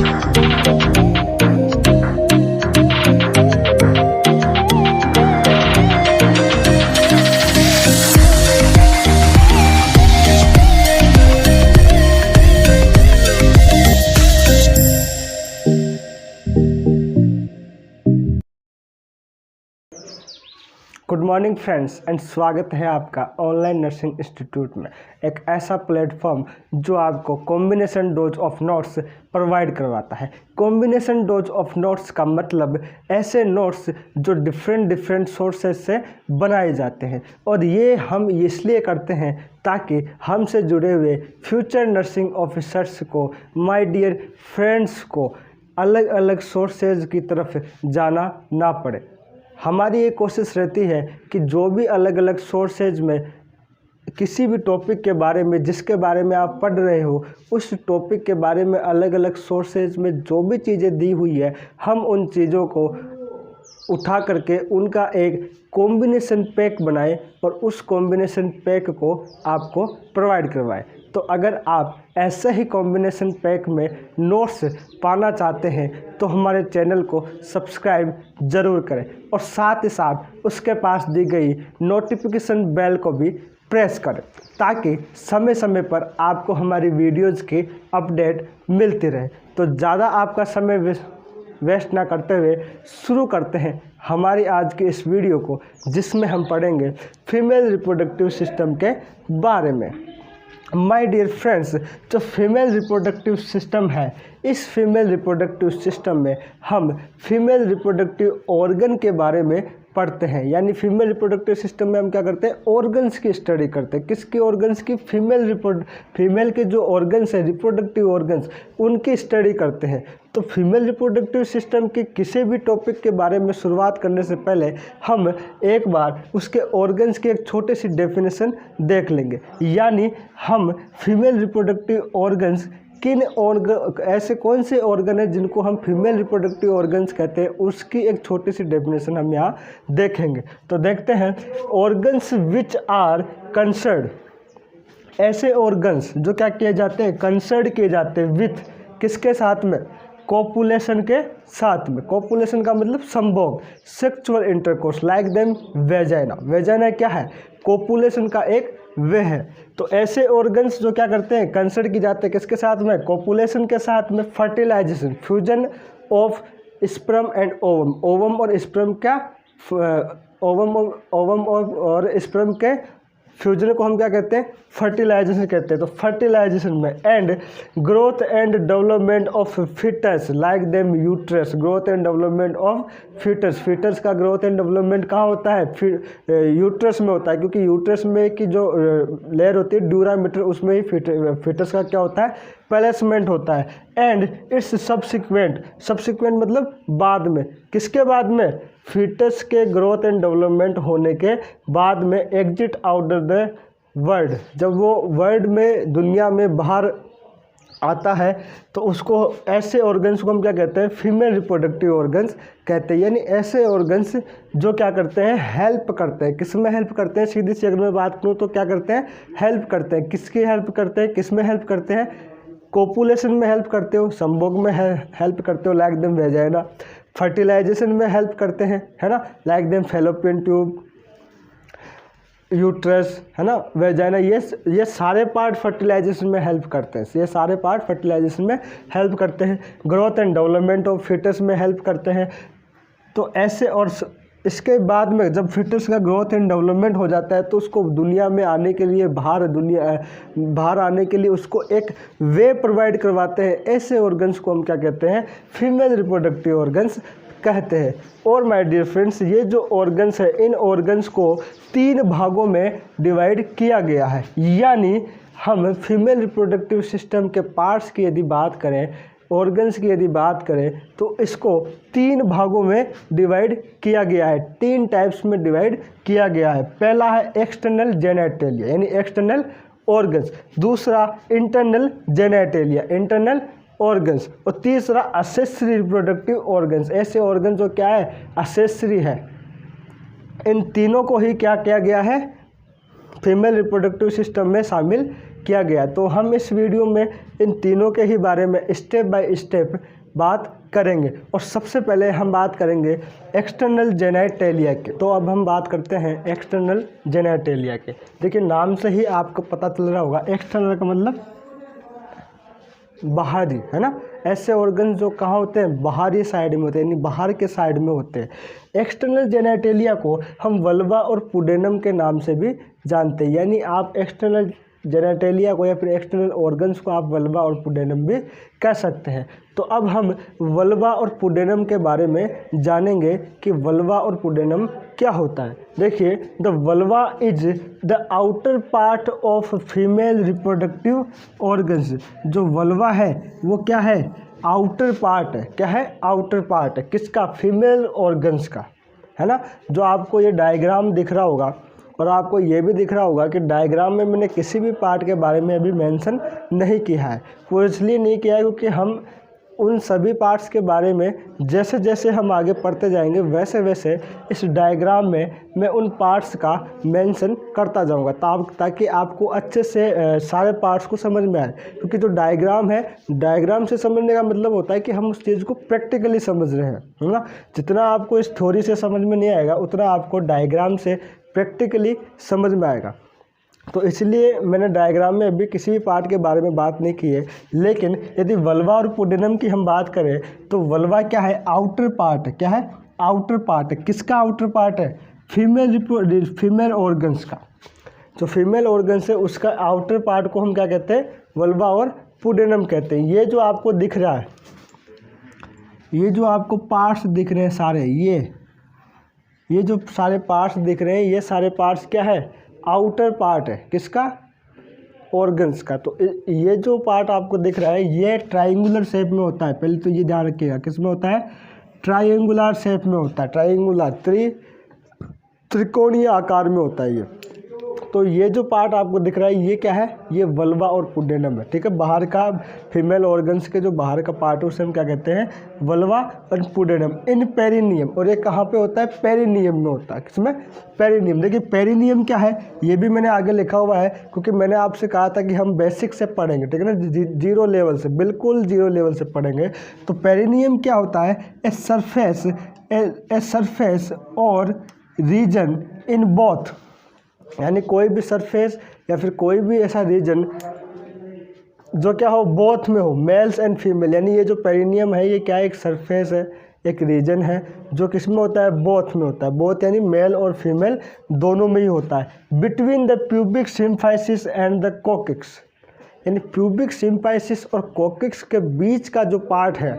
Good morning friends and स्वागत है आपका ऑनलाइन नर्सिंग इंस्टीट्यूट में, एक ऐसा प्लेटफॉर्म जो आपको combination dose of notes provide करवाता है। कॉम्बिनेशन डोज ऑफ नोट्स का मतलब ऐसे नोट्स जो डिफरेंट सोर्सेज से बनाए जाते हैं, और ये हम इसलिए करते हैं ताकि हमसे जुड़े हुए फ्यूचर नर्सिंग ऑफिसर्स को, माय डियर फ्रेंड्स को अलग अलग सोर्सेज की तरफ जाना ना पड़े। हमारी ये कोशिश रहती है कि जो भी अलग अलग सोर्सेज में किसी भी टॉपिक के बारे में, जिसके बारे में आप पढ़ रहे हो, उस टॉपिक के बारे में अलग अलग सोर्सेज में जो भी चीज़ें दी हुई है, हम उन चीज़ों को उठा करके उनका एक कॉम्बिनेशन पैक बनाएं और उस कॉम्बिनेशन पैक को आपको प्रोवाइड करवाएं। तो अगर आप ऐसे ही कॉम्बिनेशन पैक में नोट्स पाना चाहते हैं तो हमारे चैनल को सब्सक्राइब ज़रूर करें, और साथ ही साथ उसके पास दी गई नोटिफिकेशन बेल को भी प्रेस करें, ताकि समय समय पर आपको हमारी वीडियोज़ की अपडेट मिलती रहे। तो ज़्यादा आपका समय वेस्ट ना करते हुए शुरू करते हैं हमारी आज की इस वीडियो को, जिसमें हम पढ़ेंगे फीमेल रिप्रोडक्टिव सिस्टम के बारे में। माय डियर फ्रेंड्स, जो फीमेल रिप्रोडक्टिव सिस्टम है, इस फीमेल रिप्रोडक्टिव सिस्टम में हम फीमेल रिप्रोडक्टिव ऑर्गन के बारे में पढ़ते हैं। यानी फीमेल रिप्रोडक्टिव सिस्टम में हम क्या करते हैं, ऑर्गन्स की स्टडी करते हैं। किसकी ऑर्गन्स की? फीमेल के जो ऑर्गन्स है, रिप्रोडक्टिव ऑर्गन्स, उनकी स्टडी करते हैं। तो फीमेल रिप्रोडक्टिव सिस्टम के किसी भी टॉपिक के बारे में शुरुआत करने से पहले हम एक बार उसके ऑर्गन्स की एक छोटी सी डेफिनेशन देख लेंगे। यानी हम फीमेल रिप्रोडक्टिव ऑर्गन्स ऐसे कौन से ऑर्गन है जिनको हम फीमेल रिप्रोडक्टिव ऑर्गन्स कहते हैं, उसकी एक छोटी सी डेफिनेशन हम यहाँ देखेंगे। तो देखते हैं, ऑर्गन्स विच आर कंसर्न्ड, ऐसे ऑर्गन्स जो क्या किए जाते हैं, कंसर्न्ड किए जाते हैं विथ, किसके साथ में? कोपुलेशन के साथ में। कोपुलेशन का मतलब संभोग, sexual intercourse, like them vagina. Vagina क्या है? कोपुलेशन का एक वे है। तो ऐसे ऑर्गन्स जो क्या करते हैं, कंसर्न की जाते हैं किसके साथ में? कोपुलेशन के साथ में। Fertilisation, fusion of sperm and ovum, ovum और स्पर्म क्या, ओवम और स्पर्म के फ्यूजन को हम क्या कहते हैं? फर्टिलाइजेशन कहते हैं। तो फर्टिलाइजेशन में and growth and development of foetus, like them uterus, growth and development of foetus. Foetus का ग्रोथ एंड डेवलपमेंट कहाँ होता है? यूट्रस में होता है, क्योंकि यूट्रस में की जो लेयर होती है ड्यूरामीटर, उसमें ही फीटस का क्या होता है? प्लेसमेंट होता है। एंड इट्स सब्सिक्वेंट मतलब बाद में, किसके बाद में? फीटस के ग्रोथ एंड डेवलपमेंट होने के बाद में एग्जिट आउट द वर्ल्ड, जब वो वर्ल्ड में, दुनिया में बाहर आता है, तो उसको, ऐसे ऑर्गन्स को हम क्या कहते हैं? फीमेल रिप्रोडक्टिव ऑर्गन्स कहते हैं। यानी ऐसे ऑर्गन्स जो क्या करते हैं? हेल्प करते हैं। किस में हेल्प करते हैं? सीधी सी अगर मैं बात करूँ तो क्या करते हैं? हेल्प करते हैं। किसकी हेल्प करते हैं? किस में हेल्प करते हैं? कोपुलेशन में हेल्प करते हो, संभोग में हेल्प करते हो, लाइक देम वेजाइना। फर्टिलाइजेशन में हेल्प करते हैं, है ना, like them fallopian tube, uterus, है ना, वेजाइना। ये सारे पार्ट फर्टिलाइजेशन में हेल्प करते हैं। ये सारे पार्ट फर्टिलाइजेशन में हेल्प करते हैं। Growth and development of foetus में हेल्प करते हैं। तो ऐसे, और इसके बाद में जब फीटस का ग्रोथ एंड डेवलपमेंट हो जाता है, तो उसको दुनिया में आने के लिए, बाहर आने के लिए उसको एक वे प्रोवाइड करवाते हैं। ऐसे ऑर्गन्स को हम क्या कहते हैं? फीमेल रिप्रोडक्टिव ऑर्गन्स कहते हैं। और माय डियर फ्रेंड्स, ये जो ऑर्गन्स है, इन ऑर्गन्स को 3 भागों में डिवाइड किया गया है। यानी हम फीमेल रिप्रोडक्टिव सिस्टम के पार्ट्स की यदि बात करें, ऑर्गन्स की यदि बात करें, तो इसको 3 भागों में डिवाइड किया गया है, 3 टाइप्स में डिवाइड किया गया है। पहला है एक्सटर्नल जेनेटेलिया, यानी एक्सटर्नल ऑर्गन्स। दूसरा इंटरनल जेनेटेलिया, इंटरनल ऑर्गन्स। और तीसरा असेसरी रिप्रोडक्टिव ऑर्गन्स, ऐसे ऑर्गन जो क्या है? असेसरी है। इन तीनों को ही क्या किया गया है? फीमेल रिप्रोडक्टिव सिस्टम में शामिल किया गया। तो हम इस वीडियो में इन तीनों के ही बारे में स्टेप बाय स्टेप बात करेंगे। और सबसे पहले हम बात करेंगे एक्सटर्नल जेनाइटेलिया के। तो अब हम बात करते हैं एक्सटर्नल जेनाइटेलिया के। देखिए नाम से ही आपको पता चल रहा होगा, एक्सटर्नल का मतलब बाहरी, है ना। ऐसे ऑर्गन जो कहाँ होते हैं, बाहरी साइड में होते हैं, यानी बाहर के साइड में होते हैं। एक्सटर्नल जेनाइटेलिया को हम वल्वा और पुडेनम के नाम से भी जानते हैं। यानी आप एक्सटर्नल जेनाइटेलिया को या फिर एक्सटर्नल ऑर्गन्स को आप वल्वा और पुडेनम भी कह सकते हैं। तो अब हम वल्वा और पुडेनम के बारे में जानेंगे कि वल्वा और पुडेनम क्या होता है। देखिए, the vulva is the outer part of female reproductive organs. जो वल्वा है वो क्या है, आउटर पार्ट है। क्या है, आउटर पार्ट है। किसका, फीमेल ऑर्गन्स का, है ना। जो आपको ये डायग्राम दिख रहा होगा और आपको ये भी दिख रहा होगा कि डायग्राम में मैंने किसी भी पार्ट के बारे में अभी मेंशन नहीं किया है। वो इसलिए नहीं किया है क्योंकि हम उन सभी पार्ट्स के बारे में जैसे जैसे हम आगे पढ़ते जाएंगे वैसे वैसे इस डायग्राम में मैं उन पार्ट्स का मेंशन करता जाऊंगा, ताकि आपको अच्छे से सारे पार्ट्स को समझ में आए। क्योंकि जो डायग्राम है, डायग्राम से समझने का मतलब होता है कि हम उस चीज़ को प्रैक्टिकली समझ रहे हैं, है ना। जितना आपको इस थ्योरी से समझ में नहीं आएगा उतना आपको डायग्राम से प्रैक्टिकली समझ में आएगा। तो इसलिए मैंने डायग्राम में अभी किसी भी पार्ट के बारे में बात नहीं की है। लेकिन यदि वल्वा और पुडेनम की हम बात करें तो वल्वा क्या है, आउटर पार्ट है। क्या है, आउटर पार्ट है। किसका आउटर पार्ट है, फीमेल ऑर्गन्स का। जो फीमेल ऑर्गन्स है उसका आउटर पार्ट को हम क्या कहते हैं, वल्वा और पुडेनम कहते हैं। ये जो आपको दिख रहा है, ये जो आपको पार्ट्स दिख रहे हैं सारे, ये जो सारे पार्ट्स दिख रहे हैं, ये सारे पार्ट्स क्या है, आउटर पार्ट है। किसका, ऑर्गन्स का। तो ये जो पार्ट आपको दिख रहा है ये ट्रायंगुलर शेप में होता है। पहले तो ये ध्यान रखिएगा, किस में होता है, ट्रायंगुलर शेप में होता है। ट्रायंगुलर, त्रिकोणीय आकार में होता है ये। तो ये जो पार्ट आपको दिख रहा है ये क्या है, ये वल्वा और पुडेनम है। ठीक है, बाहर का फीमेल ऑर्गन्स के जो बाहर का पार्ट है उसे हम क्या कहते हैं, वल्वा और पुडेनम। इन पेरिनियम, और ये कहाँ पे होता है, पेरिनियम में होता है। किसमें, पेरिनियम। देखिए पेरिनियम क्या है ये भी मैंने आगे लिखा हुआ है, क्योंकि मैंने आपसे कहा था कि हम बेसिक से पढ़ेंगे, ठीक है ना, जीरो लेवल से, बिल्कुल जीरो लेवल से पढ़ेंगे। तो पेरिनियम क्या होता है, ए सरफेस और रीजन इन बोथ, यानी कोई भी सरफेस या फिर कोई भी ऐसा रीजन जो क्या हो, बोथ में हो, मेल्स एंड फीमेल। यानी ये जो पेरिनियम है ये क्या है, एक सरफेस है, एक रीजन है जो किस में होता है, बोथ में होता है। बोथ यानी मेल और फीमेल दोनों में ही होता है। Between the pubic symphysis and the coccyx, यानी प्यूबिक सिम्फाइसिस और कोकिक्स के बीच का जो पार्ट है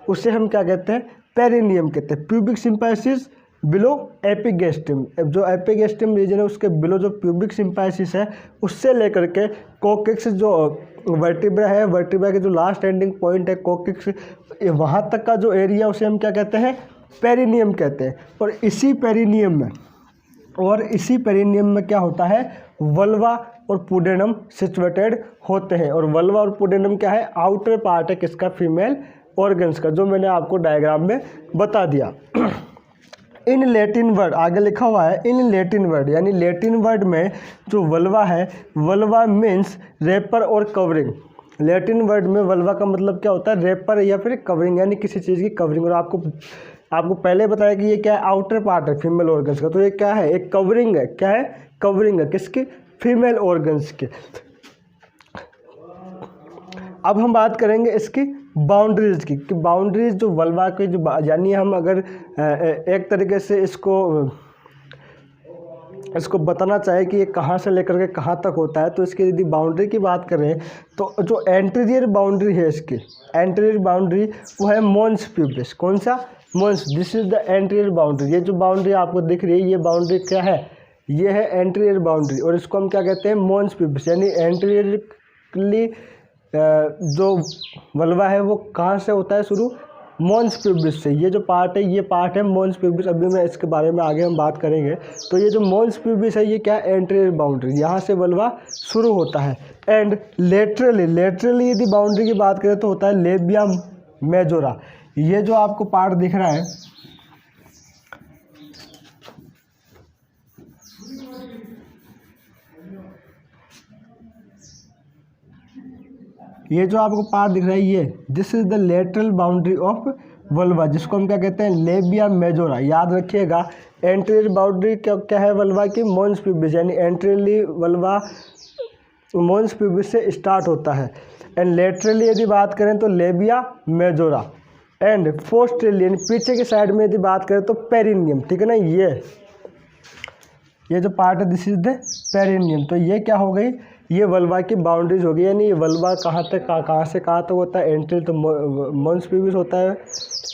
उसे हम क्या कहते हैं, पेरिनियम कहते हैं। प्यूबिक सिम्फाइसिस बिलो एपिगेस्ट्रियम, जो एपिगेस्ट्रियम रीजन है उसके बिलो जो प्यूबिक सिम्फाइसिस है उससे लेकर के कोकिक्स जो वर्टिब्रा है, वर्टिब्रा के जो लास्ट एंडिंग पॉइंट है कोकिक्स, वहाँ तक का जो एरिया उसे हम क्या कहते हैं, पेरिनियम कहते हैं। और इसी पेरिनियम में क्या होता है, वल्वा और पुडेनम सिचुएटेड होते हैं। और वल्वा और पुडेनम क्या है, आउटर पार्ट है किसका, फीमेल ऑर्गन्स का, जो मैंने आपको डायग्राम में बता दिया। इन लैटिन वर्ड आगे लिखा हुआ है, इन लैटिन वर्ड, यानी लैटिन वर्ड में जो वल्वा है, वल्वा मीन्स रेपर और कवरिंग। लैटिन वर्ड में वल्वा का मतलब क्या होता है, रेपर या फिर कवरिंग, यानी किसी चीज़ की कवरिंग। और आपको पहले बताया कि ये क्या है, आउटर पार्ट है फीमेल ऑर्गन्स का। तो ये क्या है, एक कवरिंग है। क्या है, कवरिंग है, किसकी, फीमेल ऑर्गन्स की। अब हम बात करेंगे इसकी बाउंड्रीज की, कि बाउंड्रीज जो वल्वा के जो, यानी हम अगर एक तरीके से इसको बताना चाहे कि ये कहाँ से लेकर के कहाँ तक होता है, तो इसकी यदि बाउंड्री की बात करें तो जो एंटीरियर बाउंड्री है इसकी, एंटीरियर बाउंड्री वो है मॉन्स प्यूबिस। कौन सा, mons, this is the anterior boundary. ये जो बाउंड्री आपको दिख रही है ये बाउंड्री क्या है, ये है एंटीरियर बाउंड्री। और इसको हम क्या कहते हैं, मॉन्स प्यूबिस, यानी एंटीरियरली जो वल्वा है वो कहाँ से होता है शुरू, मॉन्स प्यूबिस से। ये जो पार्ट है ये पार्ट है मॉन्स प्यूबिस। अभी मैं इसके बारे में आगे हम बात करेंगे। तो ये जो मॉन्स प्यूबिस है ये क्या है, एंटीरियर बाउंड्री, यहाँ से वल्वा शुरू होता है। एंड लेटरली यदि बाउंड्री की बात करें तो होता है लेबिया मेजोरा। ये जो आपको पार्ट दिख रहा है ये जो आपको पार्ट दिख रहा है ये this is the lateral boundary of vulva, जिसको हम क्या कहते हैं लेबिया मेजोरा। याद रखिएगा एंटीरियर बाउंड्री क्या है वल्वा की, मॉन्स प्यूबिस, यानी एंटीरियरली वल्वा मॉन्स प्यूबिस से स्टार्ट होता है। एंड लेटरली यदि बात करें तो लेबिया मेजोरा, एंड पोस्टेरियरली यानी पीछे की साइड में यदि बात करें तो पेरिनियम, ठीक है ना। ये जो पार्ट है दिस इज द पेरिनियम। तो ये क्या हो गई, ये वल्वा की बाउंड्रीज हो गई, यानी ये वल्वा कहाँ से कहाँ तक होता है, एंटीरियर तो मॉन्स प्यूबिस होता है,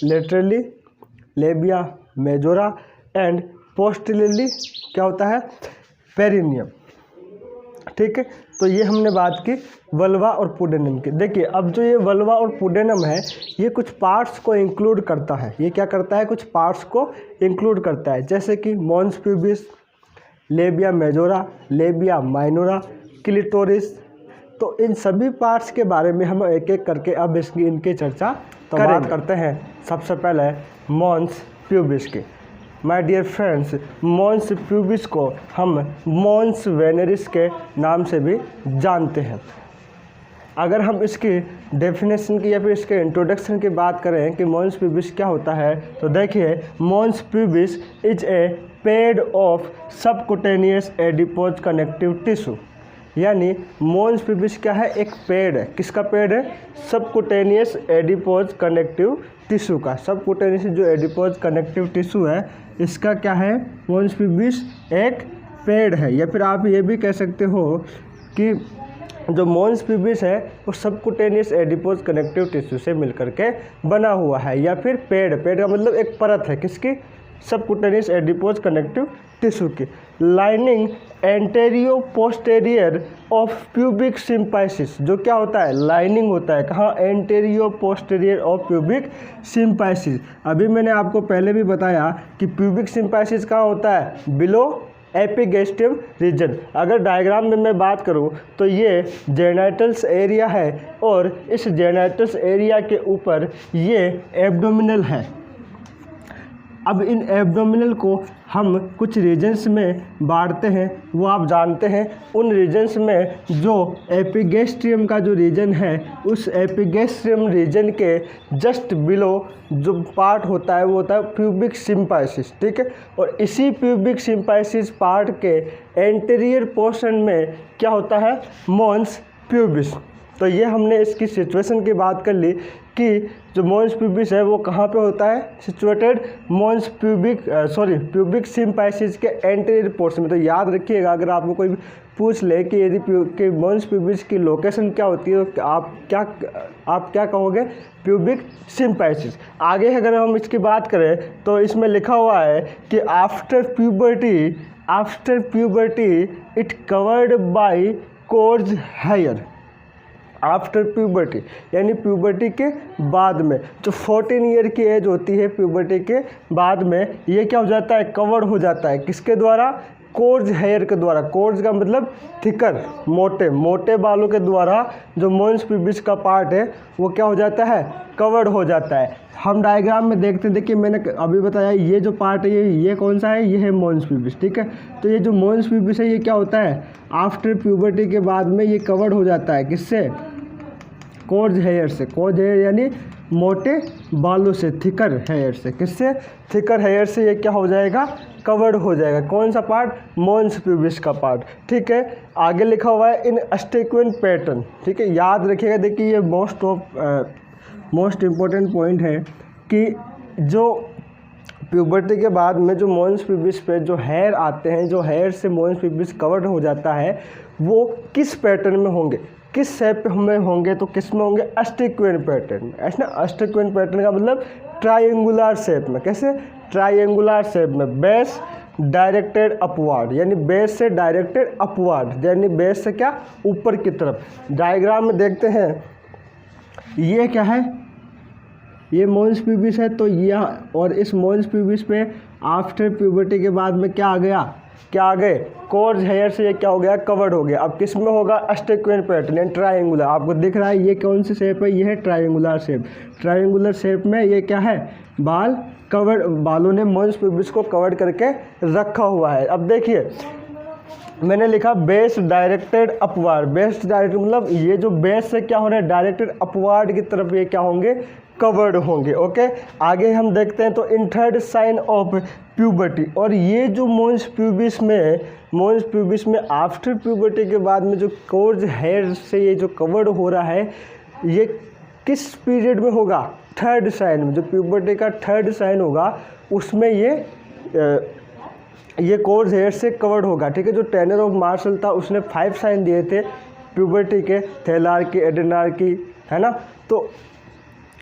laterally labia majora, and posteriorly क्या होता है पेरिनियम, ठीक है। तो ये हमने बात की वल्वा और पुडेनम की। देखिए अब जो ये वल्वा और पुडेनम है ये कुछ पार्ट्स को इंक्लूड करता है। ये क्या करता है, कुछ पार्ट्स को इंक्लूड करता है, जैसे कि mons pubis, labia majora, labia minora, clitoris. तो इन सभी पार्ट्स के बारे में हम एक एक करके अब इनकी चर्चा बात करते हैं। सबसे पहले मॉन्स प्यूबिस की। My dear friends, mons pubis को हम मॉन्स वेनेरिस के नाम से भी जानते हैं। अगर हम इसकी डेफिनेशन की या फिर इसके इंट्रोडक्शन की बात करें कि मॉन्स प्यूबिस क्या होता है, तो देखिए mons pubis is a pad of subcutaneous adipose connective tissue, यानी मॉन्स प्यूबिस क्या है, एक पेड़ है। किसका पेड़ है, सबकुटेनियस एडिपोज कनेक्टिव टिश्यू का। सबकुटेनियस जो एडिपोज कनेक्टिव टिश्यू है इसका क्या है, मॉन्स प्यूबिस एक पेड़ है। या फिर आप ये भी कह सकते हो कि जो मॉन्स प्यूबिस है वो सबकुटेनियस एडिपोज कनेक्टिव टिश्यू से मिलकर के बना हुआ है, या फिर पेड़ का मतलब एक परत है किसकी, सबकुटेनियस एडिपोज कनेक्टिव टिश्यू की। Lining antero posterior of pubic सिम्पाइसिस, जो क्या होता है लाइनिंग होता है, कहाँ, एंटेरियो पोस्टेरियर ऑफ प्यूबिक सिम्पाइसिस। अभी मैंने आपको पहले भी बताया कि प्यूबिक सिम्पाइसिस कहाँ होता है, बिलो एपिगैस्ट्रियम रीजन। अगर डायग्राम में मैं बात करूं तो ये जेनाइटल्स एरिया है और इस जेनाइटल्स एरिया के ऊपर ये एब्डोमिनल है। अब इन एब्डोमिनल को हम कुछ रीजन्स में बांटते हैं, वो आप जानते हैं। उन रीजन्स में जो एपिगैस्ट्रियम का जो रीजन है उस एपिगैस्ट्रियम रीजन के जस्ट बिलो जो पार्ट होता है वो होता है प्यूबिक सिम्पाइसिस, ठीक है। और इसी प्यूबिक सिम्पाइसिस पार्ट के एंटीरियर पोर्शन में क्या होता है, मॉन्स प्यूबिस। तो ये हमने इसकी सिचुएशन की बात कर ली कि जो मॉन्स प्यूबिस है वो कहाँ पे होता है, सिचुएटेड मॉन्स प्यूबिक सिम्पाइसिस के एंटीरियर पोर्शन में। तो याद रखिएगा अगर आपको कोई पूछ ले कि यदि मॉन्स प्यूबिस की लोकेशन क्या होती है तो आप क्या कहोगे, प्यूबिक सिम्पाइसिस। आगे अगर हम इसकी बात करें तो इसमें लिखा हुआ है कि after puberty it covered by coarse hair. After puberty यानी प्यूबर्टी के बाद में, जो 14 ईयर की एज होती है प्यूबर्टी के बाद में, ये क्या हो जाता है, कवर्ड हो जाता है। किसके द्वारा, कोर्ज हेयर के द्वारा। कोर्ज का मतलब थिकर, मोटे बालों के द्वारा जो मॉन्स प्यूबिस का पार्ट है वो क्या हो जाता है, कवर्ड हो जाता है। हम डायग्राम में देखते हैं, देखिए मैंने अभी बताया ये जो पार्ट है ये कौन सा है, ये है मॉन्स प्यूबिस, ठीक है। तो ये जो मॉन्स प्यूबिस है ये क्या होता है, आफ्टर प्यूबर्टी के बाद में ये कवर्ड हो जाता है किससे, कोर्ज हेयर से। कोर्ज हेयर यानी मोटे बालों से, थिकर हेयर से। किससे, थिकर हेयर से ये क्या हो जाएगा, कवर्ड हो जाएगा। कौन सा पार्ट, मॉन्स प्यूबिस का पार्ट, ठीक है। आगे लिखा हुआ है इन अस्टेक्वेंट पैटर्न, ठीक है। याद रखिएगा, देखिए ये मोस्ट इम्पोर्टेंट पॉइंट है कि जो प्यूबर्टी के बाद में जो मॉन्स प्यूबिस पे जो हेयर आते हैं, जो हेयर से मॉन्स प्यूबिस कवर्ड हो जाता है, वो किस पैटर्न में होंगे, किस शेप में होंगे, तो किस में होंगे, अस्टेक्वेंट पैटर्न में। ऐसा अस्टेक्वेंट पैटर्न का मतलब ट्रायंगुलर शेप में। कैसे, ट्रायंगुलर शेप में, बेस डायरेक्टेड अपवार्ड, यानी बेस से डायरेक्टेड अपवार्ड, यानी बेस से क्या, ऊपर की तरफ। डायग्राम में देखते हैं ये क्या है, ये मॉन्स प्यूबिस है। तो यह और इस मॉन्स प्यूबिस पे आफ्टर प्यूबर्टी के बाद में क्या आ गए, कोर्ज हेयर से ये क्या हो गया, कवर्ड हो गया। अब किस में होगा, अस्टेक्वेंट पैटर्न यानी ट्रायंगुलर। आपको दिख रहा है ये कौन सी शेप है, ये है ट्रायंगुलर शेप। ट्रायंगुलर शेप में ये क्या है, बालों ने मॉन्स प्यूबिस को कवर्ड करके रखा हुआ है। अब देखिए मैंने लिखा base directed upward. Base direct मतलब ये जो बेस से क्या हो रहा है, डायरेक्टेड अपवार्ड की तरफ ये क्या होंगे, कवर्ड होंगे। ओके, आगे हम देखते हैं तो in third sign of puberty, और ये जो मोन्स प्यूबिस में आफ्टर प्यूबर्टी के बाद में जो कोर्ज हेयर से ये जो कवर्ड हो रहा है, ये किस पीरियड में होगा, थर्ड साइन में। जो प्यूबर्टी का थर्ड साइन होगा उसमें ये कोर्ज हेयर से कवर्ड होगा। ठीक है, जो टेनर ऑफ मार्शल था उसने 5 साइन दिए थे प्यूबर्टी के, थेलार्की, एडेनार्की, है ना। तो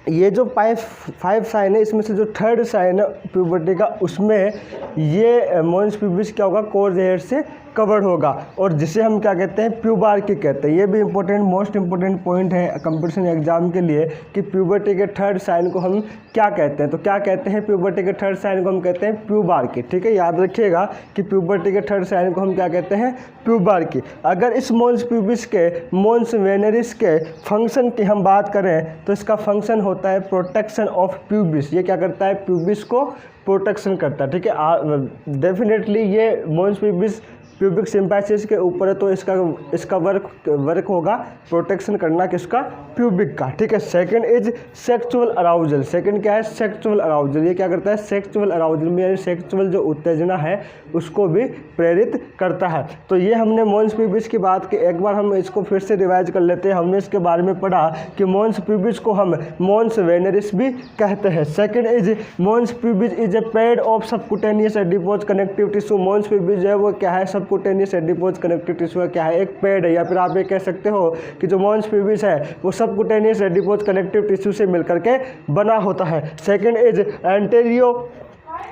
ये जो 5 साइन है, इसमें से जो थर्ड साइन है प्यूबर्टी का, उसमें ये मोन्स प्यूबिस क्या होगा, कोर्ज हेयर से कवर्ड होगा, और जिसे हम क्या कहते हैं, प्यूबार्की कहते हैं। ये भी इंपॉर्टेंट, मोस्ट इंपॉर्टेंट पॉइंट है कंपटीशन एग्जाम के लिए कि प्यूबर्टी के थर्ड साइन को हम क्या कहते हैं। तो क्या कहते हैं, प्यूबर्टी के थर्ड साइन को हम कहते हैं प्यूबार्की। ठीक है, याद रखिएगा कि प्यूबर्टी के थर्ड साइन को हम क्या कहते हैं, प्यूबार्की। अगर इस मोन्स प्यूबिस के, मोन्स वेनरिस के फंक्शन की हम बात करें तो इसका फंक्शन होता है प्रोटेक्शन ऑफ प्यूबिस। ये क्या करता है, प्यूबिस को प्रोटेक्शन करता है। ठीक है, डेफिनेटली ये मोन्स प्यूबिस प्यूबिक सिम्पैसिस के ऊपर है, तो इसका वर्क होगा प्रोटेक्शन करना किसका, प्यूबिक का। ठीक है, second is sexual arousal. Second क्या है, सेक्सुअल अराउजल। ये क्या करता है, सेक्सुअल अराउजल में यानी सेक्सुअल जो उत्तेजना है उसको भी प्रेरित करता है। तो ये हमने मोन्स प्यूबिस की बात की, एक बार हम इसको फिर से रिवाइज कर लेते हैं। हमने इसके बारे में पढ़ा कि मोन्स प्यूबिस को हम मोन्स वेनरिस भी कहते हैं। Second is mons pubis is a pad of subcutaneous adipose connective tissue. Mons pubis जो है वो क्या है, सबकुटेनियस एडिपोज कनेक्टिव टिश्यू क्या है, एक पेड है, या फिर आप ये कह सकते हो कि जो मोन्स प्यूबिस है वो सबकुटेनियस एडिपोज कनेक्टिव टिश्यू से मिलकर के बना होता है। Second is anterior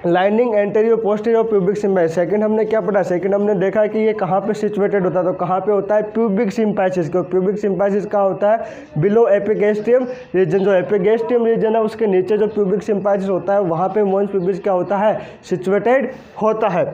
lining anterior posterior pubic symphysis. Second हमने क्या पढ़ा, सेकंड हमने देखा कि ये कहाँ पे सिचुएटेड होता है, तो कहाँ पे होता है, प्यूबिक सिम्पाइसिस को। प्यूबिक सिम्पाइसिस कहाँ होता है, बिलो एपिगैस्ट्रियम रीजन। जो एपिगैस्ट्रियम रीजन है उसके नीचे जो प्यूबिक सिम्पाइसिस होता है वहाँ पे मोन्स प्यूबिस क्या होता है, सिचुएटेड होता है।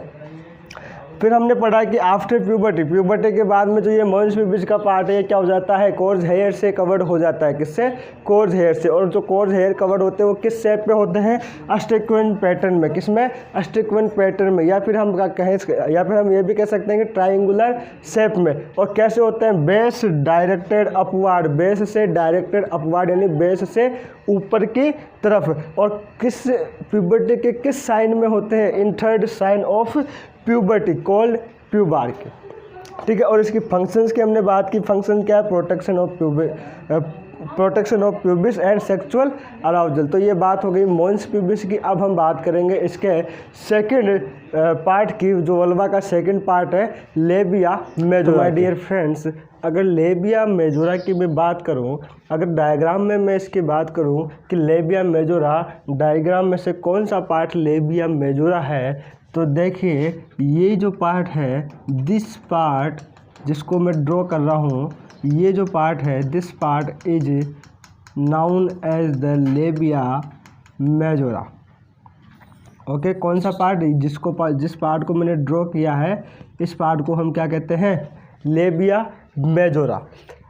फिर हमने पढ़ा कि आफ्टर प्यूबर्टी के बाद में जो ये मोन्स प्यूबिस का पार्ट है ये क्या हो जाता है, कोर्ज हेयर से कवर्ड हो जाता है। किससे, कोर्ज हेयर से। और जो कोर्ज हेयर कवर्ड होते हैं वो किस शेप में होते हैं, अस्टिक्वेंट पैटर्न में। किसमें, अस्टिक्वेंट पैटर्न में, या फिर हम कहें, या फिर हम ये भी कह सकते हैं कि ट्राइंगुलर शेप में। और कैसे होते हैं, बेस डायरेक्टेड अपवार्ड, बेस से डायरेक्टेड अपवार्ड यानी बेस से ऊपर की तरफ। और किस प्यूबर्टी के किस साइन में होते हैं, in third sign of puberty called pubarche. ठीक है, और इसकी फंक्शंस की हमने बात की। फंक्शन क्या है, protection of pubis and sexual arousal. तो ये बात हो गई मोन्स प्यूबिस की। अब हम बात करेंगे इसके सेकंड पार्ट की, जो वल्वा का सेकंड पार्ट है, labia majora. My dear friends, अगर लेबिया मेजोरा की मैं बात करूं, अगर डायग्राम में मैं इसकी बात करूं कि लेबिया मेजोरा, डायग्राम में से कौन सा पार्ट लेबिया मेजोरा है, तो देखिए ये जो पार्ट है, दिस पार्ट जिसको मैं ड्रॉ कर रहा हूँ, ये जो पार्ट है, this part is known as the labia majora. Okay, कौन सा पार्ट, जिस पार्ट को मैंने ड्रॉ किया है, इस पार्ट को हम क्या कहते हैं, लेबिया मेजोरा।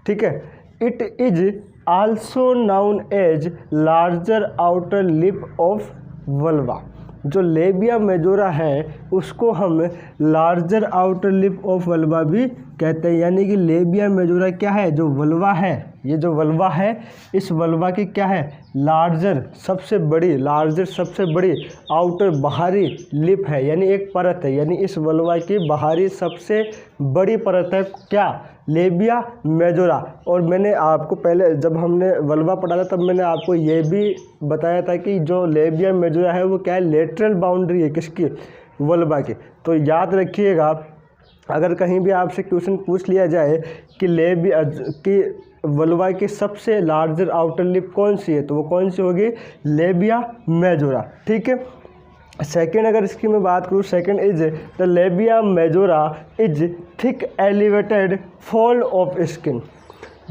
ठीक है, it is also known as larger outer lip of vulva. जो लेबिया मेजोरा है उसको हम larger outer lip of vulva भी कहते हैं। यानी कि लेबिया मेजोरा क्या है, जो वल्वा है, ये जो वल्वा है, इस वल्वा की क्या है, लार्जर सबसे बड़ी, लार्जर सबसे बड़ी आउटर बाहरी लिप है, यानी एक परत है। यानी इस वल्वा की बाहरी सबसे बड़ी परत है क्या, लेबिया मेजोरा। और मैंने आपको पहले जब हमने वल्वा पढ़ा था तब मैंने आपको ये भी बताया था कि जो लेबिया मेजोरा है वो क्या है, लेटरल बाउंड्री है किसकी, वल्वा की। तो याद रखिएगा, अगर कहीं भी आपसे क्वेश्चन पूछ लिया जाए कि लेबिया की वल्वा की सबसे लार्जर आउटर लिप कौन सी है, तो वो कौन सी होगी, लेबिया मेजोरा। ठीक है, सेकेंड अगर इसकी मैं बात करूँ, second is the labia majora is thick elevated fold of skin.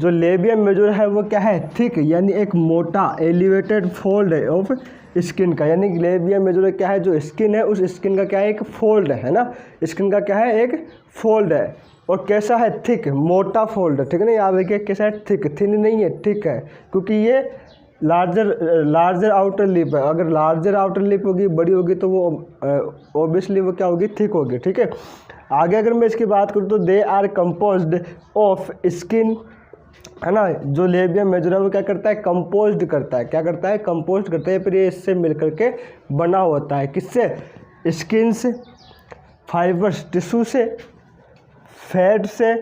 जो लेबिया मेजोरा है वो क्या है, थिक यानी एक मोटा एलिवेटेड फोल्ड है ऑफ स्किन का। यानी लेबिया मेजोरा क्या है, जो स्किन है उस स्किन का क्या है, एक फोल्ड है ना, स्किन का क्या है, एक फोल्ड है। और कैसा है, थिक, मोटा फोल्ड है। ठीक है ना, याद रखिए कैसा है, थिक, थिन नहीं है, थिक है, क्योंकि ये लार्जर आउटर लिप है। अगर लार्जर आउटर लिप होगी, बड़ी होगी, तो वो ऑब्वियसली वो क्या होगी, थिक होगी। ठीक है, आगे अगर मैं इसकी बात करूँ तो they are composed of skin, है ना। जो लेबिया मेजोरा वो क्या करता है, कंपोज्ड करता है, क्या करता है, कंपोज्ड करता है, फिर ये इससे मिलकर के बना होता है, किससे, स्किन से, फाइबर्स टिश्यू से, फैट से,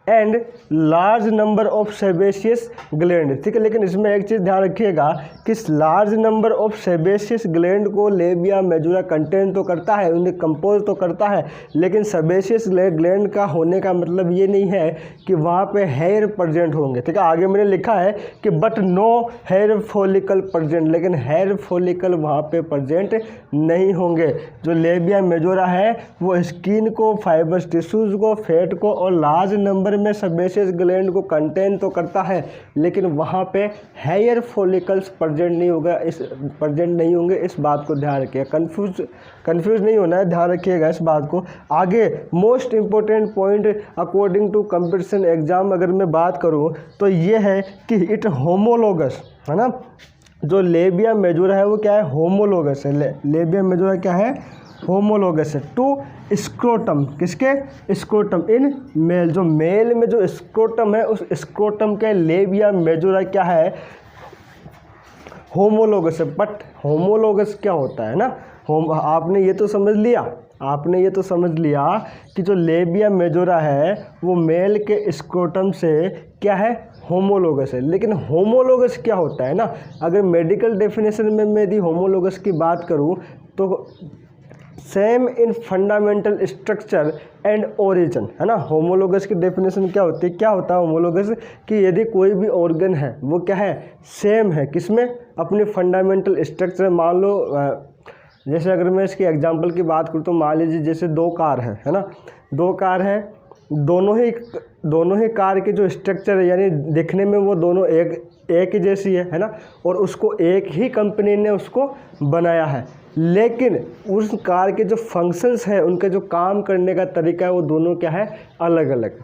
and large number of sebaceous gland, ठीक है। लेकिन इसमें एक चीज़ ध्यान रखिएगा कि large number of sebaceous gland को लेबिया मेजोरा कंटेन तो करता है, उन्हें कंपोज तो करता है, लेकिन सेबेशियस ग्लैंड का होने का मतलब ये नहीं है कि वहाँ पे हेयर प्रेजेंट होंगे, ठीक है। आगे मैंने लिखा है कि but no hair follicle present, लेकिन हेयर फॉलिकल वहाँ पे प्रेजेंट नहीं होंगे। जो लेबिया मेजोरा है वो स्किन को, फाइबर्स टिश्यूज़ को, फैट को और लार्ज नंबर में सेबेशियस ग्लैंड को कंटेन तो करता है, लेकिन वहाँ पे हेयर फॉलिकल्स प्रेजेंट नहीं होंगे। इस बात को ध्यान रखिएगा, कंफ्यूज नहीं होना है, ध्यान रखिएगा इस बात को। आगे most important point according to competition exam अगर मैं बात करूँ तो ये है कि इट होमोलोगस, है ना। जो लेबिया मेजोरा है वो क्या है, होमोलोगस है। लेबिया मेजोरा क्या है, होमोलोगस है टू स्क्रोटम, किसके, स्क्रोटम इन मेल। जो मेल में जो स्क्रोटम है उस स्क्रोटम के लेबिया मेजोरा क्या है, होमोलोगस है। बट होमोलोगस क्या होता है ना, आपने ये तो समझ लिया कि जो लेबिया मेजोरा है वो मेल के स्क्रोटम से क्या है, होमोलोगस है। लेकिन होमोलोगस क्या होता है ना, अगर मेडिकल डेफिनेशन में मैं यदि होमोलोगस की बात करूं तो same in fundamental structure and origin, है ना। होमोलोगस की डेफिनेशन क्या होती है, क्या होता है होमोलोगस, कि यदि कोई भी ऑर्गन है वो क्या है, सेम है, किसमें, अपने फंडामेंटल स्ट्रक्चर। मान लो जैसे अगर मैं इसकी एग्जांपल की बात करूँ तो मान लीजिए जैसे दो कार है ना, दो कार है, दोनों ही कार के जो स्ट्रक्चर है यानी दिखने में वो दोनों एक ही जैसी है ना, और उसको एक ही कंपनी ने उसको बनाया है, लेकिन उस कार के जो फंक्शंस है, उनके जो काम करने का तरीका है वो दोनों क्या है, अलग अलग।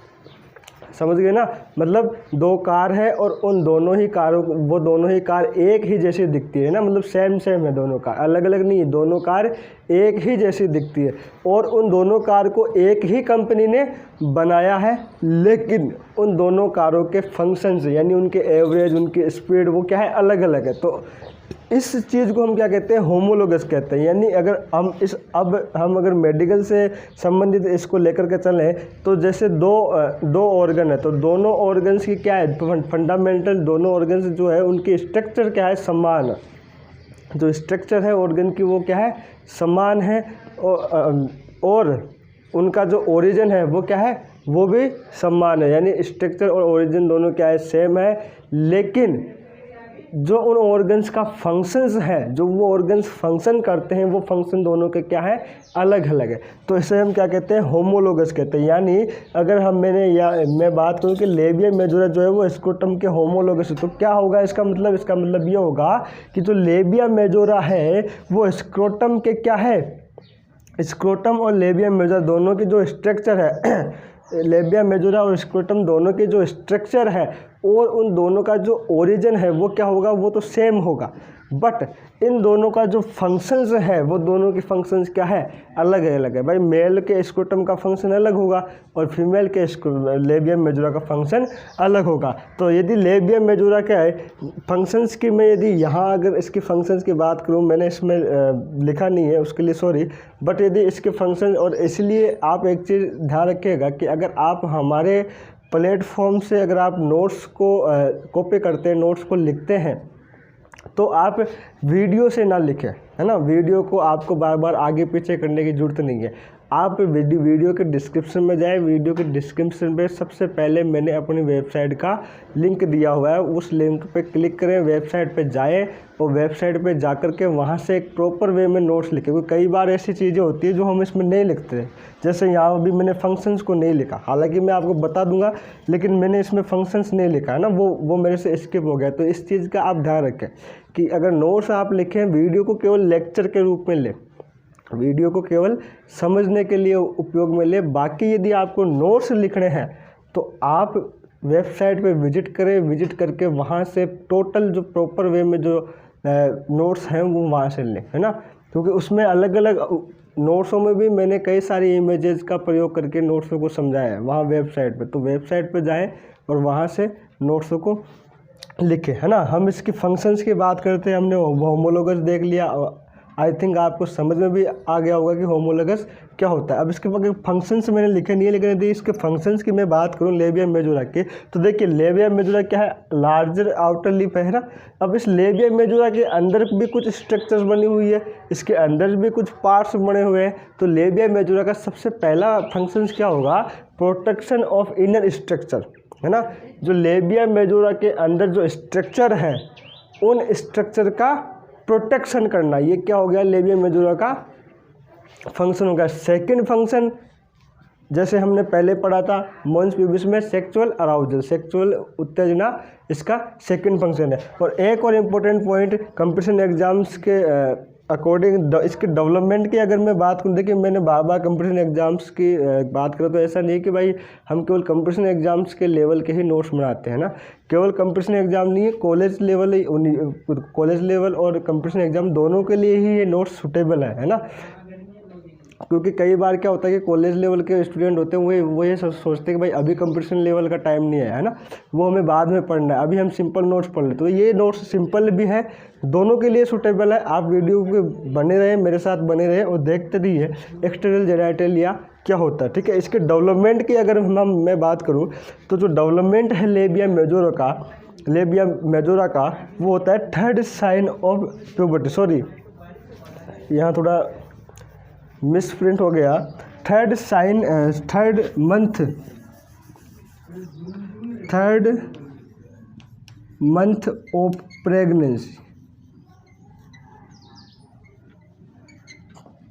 समझ गए ना, मतलब दो कार है और उन दोनों ही कारों वो दोनों ही कार एक ही जैसी दिखती है ना, मतलब सेम है, दोनों कार अलग अलग नहीं है, दोनों कार एक ही जैसी दिखती है और उन दोनों कार को एक ही कंपनी ने बनाया है, लेकिन उन दोनों कारों के फंक्शंस यानी उनके एवरेज, उनकी स्पीड वो क्या है, अलग अलग है। तो इस चीज़ को हम क्या कहते हैं, होमोलोगस कहते हैं। यानी अगर हम अगर मेडिकल से संबंधित इसको लेकर के चलें तो जैसे दो ऑर्गन है तो दोनों ऑर्गन्स की क्या है, फंडामेंटल दोनों ऑर्गन्स जो है उनकी स्ट्रक्चर क्या है, समान है। जो स्ट्रक्चर है ऑर्गन की वो क्या है, समान है, और उनका जो ओरिजिन है वो क्या है, वो भी समान है। यानी स्ट्रक्चर और ओरिजिन दोनों क्या है, सेम है, लेकिन जो उन ऑर्गन्स का फंक्शंस है, जो वो ऑर्गन्स फंक्शन करते हैं, वो फंक्शन दोनों के क्या है, अलग अलग है। तो इसे हम क्या कहते हैं, होमोलोगस कहते हैं। यानी अगर मैं बात करूँ कि लेबिया मेजोरा जो है वो स्क्रोटम के होमोलोगस है, तो क्या होगा इसका मतलब ये होगा कि जो लेबिया मेजोरा है वो स्क्रोटम के क्या है, स्क्रोटम और लेबिया मेजोरा दोनों के जो स्ट्रक्चर है लेबिया मेजोरा और स्क्रोटम दोनों के जो स्ट्रक्चर है और उन दोनों का जो ओरिजिन है वो क्या होगा, वो तो सेम होगा, बट इन दोनों का जो फंक्शंस है वो दोनों के फंक्शंस क्या है, अलग है। भाई मेल के स्क्रोटम का फंक्शन अलग होगा और फीमेल के लेबिया मेजोरा का फंक्शन अलग होगा। तो यदि लेबिया मेजोरा क्या है फंक्शंस की, मैं यदि यहाँ अगर इसकी फंक्शंस की बात करूँ, मैंने इसमें लिखा नहीं है उसके लिए सॉरी, बट यदि इसके फंक्शन, और इसलिए आप एक चीज़ ध्यान रखिएगा कि अगर आप हमारे प्लेटफॉर्म से अगर आप नोट्स को कॉपी करते हैं, नोट्स को लिखते हैं, तो आप वीडियो से ना लिखें, है ना। वीडियो को आपको बार बार आगे पीछे करने की ज़रूरत नहीं है। आप वीडियो के डिस्क्रिप्शन में जाएं, वीडियो के डिस्क्रिप्शन में सबसे पहले मैंने अपनी वेबसाइट का लिंक दिया हुआ है, उस लिंक पे क्लिक करें, वेबसाइट पे जाएं और वेबसाइट पे जाकर के वहाँ से एक प्रॉपर वे में नोट्स लिखें। क्योंकि कई बार ऐसी चीज़ें होती है जो हम इसमें नहीं लिखते, जैसे यहाँ भी मैंने फंक्शंस को नहीं लिखा, हालांकि मैं आपको बता दूंगा, लेकिन मैंने इसमें फंक्शंस नहीं लिखा है ना, वो मेरे से स्किप हो गया। तो इस चीज़ का आप ध्यान रखें कि अगर नोट्स आप लिखें, वीडियो को केवल लेक्चर के रूप में लें, वीडियो को केवल समझने के लिए उपयोग में ले। बाकी यदि आपको नोट्स लिखने हैं तो आप वेबसाइट पे विजिट करें, विजिट करके वहाँ से टोटल जो प्रॉपर वे में जो नोट्स हैं वो वहाँ से लें, है ना। क्योंकि उसमें अलग अलग नोट्सों में भी मैंने कई सारी इमेजेस का प्रयोग करके नोट्सों को समझाया है वहाँ वेबसाइट पे। तो वेबसाइट पे जाएं और वहाँ से नोट्सों को लिखें, है ना। हम इसकी फंक्शंस की बात करते हैं, हमने होमोलोगस देख लिया। आई थिंक आपको समझ में भी आ गया होगा कि होमोलोगस क्या होता है। अब इसके बारे फंक्शंस मैंने लिखे नहीं है, लेकिन यदि इसके फंक्शंस की मैं बात करूं लेबिया मेजोरा की, तो देखिए लेबिया मेजोरा क्या है, लार्जर आउटर लिप है ना। अब इस लेबिया मेजोरा के अंदर भी कुछ स्ट्रक्चर्स बनी हुई है, इसके अंदर भी कुछ पार्ट्स बने हुए हैं। तो लेबिया मेजोरा का सबसे पहला फंक्शंस क्या होगा, प्रोटेक्शन ऑफ इनर स्ट्रक्चर, है ना। जो लेबिया मेजोरा के अंदर जो स्ट्रक्चर है उन स्ट्रक्चर का प्रोटेक्शन करना, ये क्या हो गया, लेबिया मेजोरा का फंक्शन हो गया। सेकंड फंक्शन जैसे हमने पहले पढ़ा था मॉन्स प्यूबिस में, सेक्सुअल अराउजल, सेक्सुअल उत्तेजना इसका सेकंड फंक्शन है। और एक और इम्पोर्टेंट पॉइंट कंपटीशन एग्जाम्स के अकॉर्डिंग इसके डेवलपमेंट की अगर मैं बात करूँ, देखिए मैंने बार बार कंपटीशन एग्जाम्स की बात करूँ तो ऐसा नहीं है कि भाई हम केवल कंपटीशन एग्जाम्स के लेवल के ही नोट्स बनाते हैं ना। केवल कंपटीशन एग्जाम नहीं है, कॉलेज लेवल और कंपटीशन एग्जाम दोनों के लिए ही ये नोट्स सूटेबल है ना। क्योंकि कई बार क्या होता है कि कॉलेज लेवल के स्टूडेंट होते हैं वो ये सोचते हैं कि भाई अभी कंपटीशन लेवल का टाइम नहीं है ना, वो हमें बाद में पढ़ना है, अभी हम सिंपल नोट्स पढ़ लेते। तो ये नोट्स सिंपल भी है, दोनों के लिए सूटेबल है। आप वीडियो के बने रहे, मेरे साथ बने रहे और देखते रहिए एक्सटर्नल जेनिटलिया क्या होता है, ठीक है। इसके डेवलपमेंट की अगर मैं बात करूँ तो जो डेवलपमेंट है लेबिया मेजोरा का वो होता है third sign of puberty. Sorry, यहाँ थोड़ा मिसप्रिंट हो गया। Third month of pregnancy,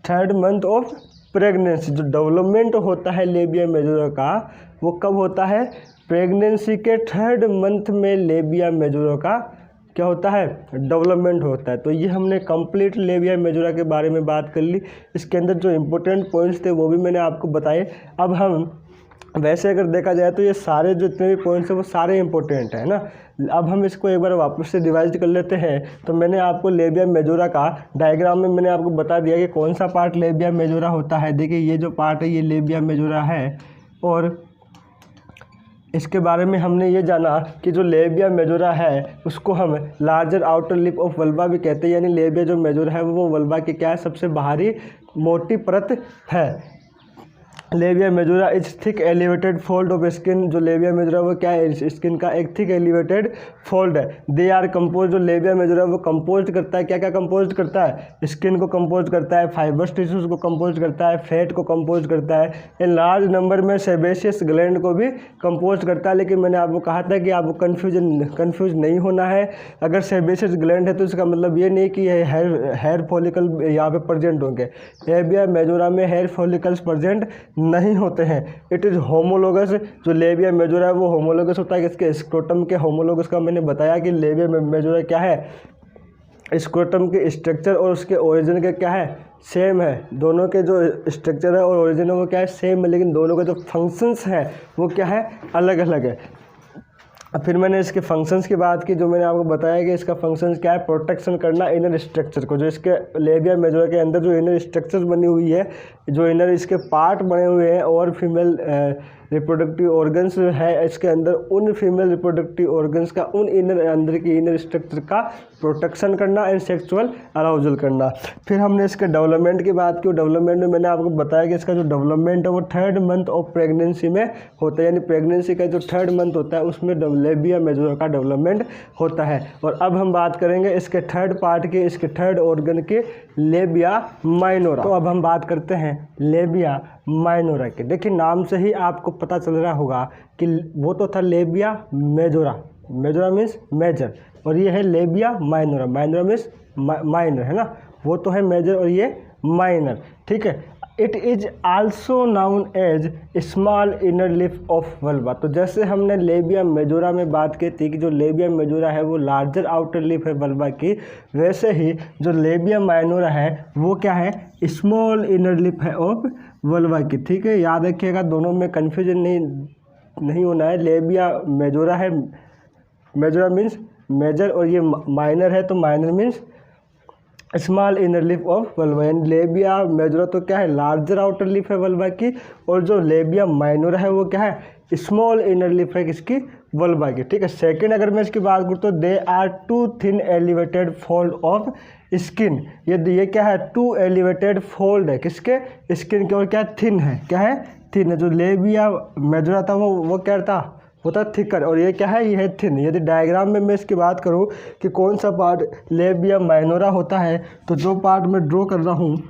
third month of pregnancy जो डेवलपमेंट होता है लेबिया मेजोरा का वो कब होता है, प्रेगनेंसी के थर्ड मंथ में लेबिया मेजोरा का क्या होता है, डेवलपमेंट होता है। तो ये हमने कंप्लीट लेबिया मेजोरा के बारे में बात कर ली। इसके अंदर जो इम्पोर्टेंट पॉइंट्स थे वो भी मैंने आपको बताए। अब हम वैसे अगर देखा जाए तो ये सारे जो जितने भी पॉइंट्स हैं वो सारे इंपॉर्टेंट हैं ना। अब हम इसको एक बार वापस से डिवाइड कर लेते हैं। तो मैंने आपको लेबिया मेजोरा का डायग्राम में मैंने आपको बता दिया कि कौन सा पार्ट लेबिया मेजोरा होता है। देखिए ये जो पार्ट है ये लेबिया मेजोरा है, और इसके बारे में हमने ये जाना कि जो लेबिया मेजोरा है उसको हम larger outer lip of vulva भी कहते हैं। यानी लेबिया जो मेजोरा है वो वल्वा की क्या है, सबसे बाहरी मोटी परत है। Labia majora is thick elevated fold of skin, जो लेबिया मेजोरा वो क्या है, स्किन का एक थिक एलिवेटेड फोल्ड है। दे आर कंपोज, जो लेबिया मेजोरा वो कंपोज करता है, क्या क्या कंपोज करता है, स्किन को कंपोज करता है, फाइबर्स टिश्यूज को कंपोज करता है, फैट को कंपोज करता है, इन लार्ज नंबर में सेबेशियस ग्लैंड को भी कंपोज करता है। लेकिन मैंने आपको कहा था कि आपको कन्फ्यूज नहीं होना है। अगर सेबेशियस ग्लैंड है तो इसका मतलब ये नहीं कि हेयर फॉलिकल यहाँ पे प्रेजेंट होंगे। लेबिया मेजोरा में हेयर फॉलिकल्स प्रेजेंट नहीं होते हैं। इट इज़ होमोलोगस, जो लेबिया मेजोरा है वो होमोलोगस होता है। इसके स्क्रोटम के होमोलोगस का मैंने बताया कि लेबिया मेजोरा क्या है, स्क्रोटम के स्ट्रक्चर और उसके ओरिजिन के क्या है, सेम है। दोनों के जो स्ट्रक्चर है और ओरिजिन है वो क्या है, सेम है, लेकिन दोनों के जो फंक्शंस हैं वो क्या है, अलग अलग है। फिर मैंने इसके फंक्शंस की बात की, जो मैंने आपको बताया कि इसका फंक्शंस क्या है, प्रोटेक्शन करना इनर स्ट्रक्चर को। जो इसके लेबिया मेजोरा के अंदर जो इनर स्ट्रक्चर बनी हुई है, जो इनर इसके पार्ट बने हुए हैं और फीमेल रिप्रोडक्टिव ऑर्गन्स है इसके अंदर, उन फीमेल रिप्रोडक्टिव ऑर्गन्स का उन अंदर की इनर स्ट्रक्चर का प्रोटेक्शन करना एंड सेक्सुअल अराउजल करना। फिर हमने इसके डेवलपमेंट की बात की। डेवलपमेंट में मैंने आपको बताया कि इसका जो डेवलपमेंट है वो थर्ड मंथ ऑफ प्रेगनेंसी में होता है। यानी प्रेगनेंसी का जो थर्ड मंथ होता है उसमें लेबिया मेजोरा का डेवलपमेंट होता है। और अब हम बात करेंगे इसके थर्ड पार्ट के, इसके थर्ड ऑर्गन के, लेबिया माइनोरा। तो अब हम बात करते हैं लेबिया माइनोरा के। देखिए नाम से ही आपको पता चल रहा होगा कि वो तो था labia majora, majora means major, और ये है labia minora, minora means minor, है ना। वो तो है मेजर और ये माइनर, ठीक है। It is also known as small inner lip of vulva. तो जैसे हमने लेबिया मेजोरा में बात की थी कि जो लेबिया मेजोरा है वो लार्जर आउटर लिप है वल्वा की, वैसे ही जो लेबिया माइनोरा है वो क्या है, स्मॉल इनर लिप है ऑफ वल्वा की, ठीक है। याद रखिएगा, दोनों में कन्फ्यूजन नहीं होना है। लेबिया मेजोरा है, मेजोरा मीन्स मेजर, और ये माइनर है तो minor means small inner lip of vulva, यानी लेबिया मेजोरा तो क्या है लार्जर आउटर लिप है वल्वा की, और जो लेबिया माइनोरा है वो क्या है स्मॉल इनर लिप है किसकी वल्वा की, ठीक है। सेकंड अगर मैं इसकी बात करूँ तो they are two thin elevated fold of skin, ये क्या है टू एलिवेटेड फोल्ड है किसके स्किन के, और क्या थिन है, क्या है थिन है। जो लेबिया मेजोरा था वो क्या था होता है थिकर, और ये क्या है ये है थिन। यदि डायग्राम में मैं इसकी बात करूँ कि कौन सा पार्ट लेबिया माइनोरा होता है, तो जो पार्ट मैं ड्रॉ कर रहा हूँ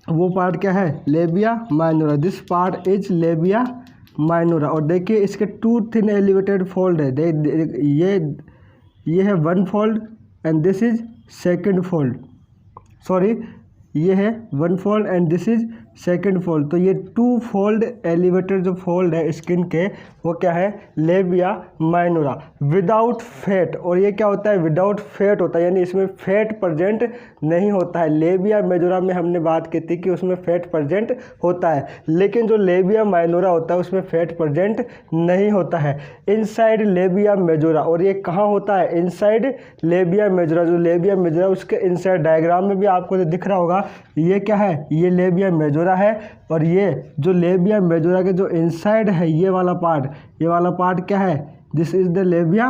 वो पार्ट क्या है labia minora, this part is labia minora. और देखिए इसके टू थिन एलिवेटेड फोल्ड है, ये है one fold and this is second fold, sorry ये है one fold and this is second fold. तो ये टू फोल्ड एलिवेटेड जो फोल्ड है स्किन के वो क्या है लेबिया माइनोरा विदाउट फैट, और ये क्या होता है विदाउट फैट होता है, यानी इसमें फैट प्रेजेंट नहीं होता है। लेबिया मेजोरा में हमने बात की थी कि उसमें फैट प्रेजेंट होता है, लेकिन जो लेबिया माइनोरा होता है उसमें फैट प्रेजेंट नहीं होता है। इनसाइड लेबिया मेजोरा, और ये कहाँ होता है इनसाइड लेबिया मेजोरा, जो लेबिया मेजोरा उसके इनसाइड, डायग्राम में भी आपको दिख रहा होगा ये क्या है ये लेबिया मेजोरा है, और ये जो लेबिया मेजोरा के जो इनसाइड है ये वाला पार्ट क्या है this is the labia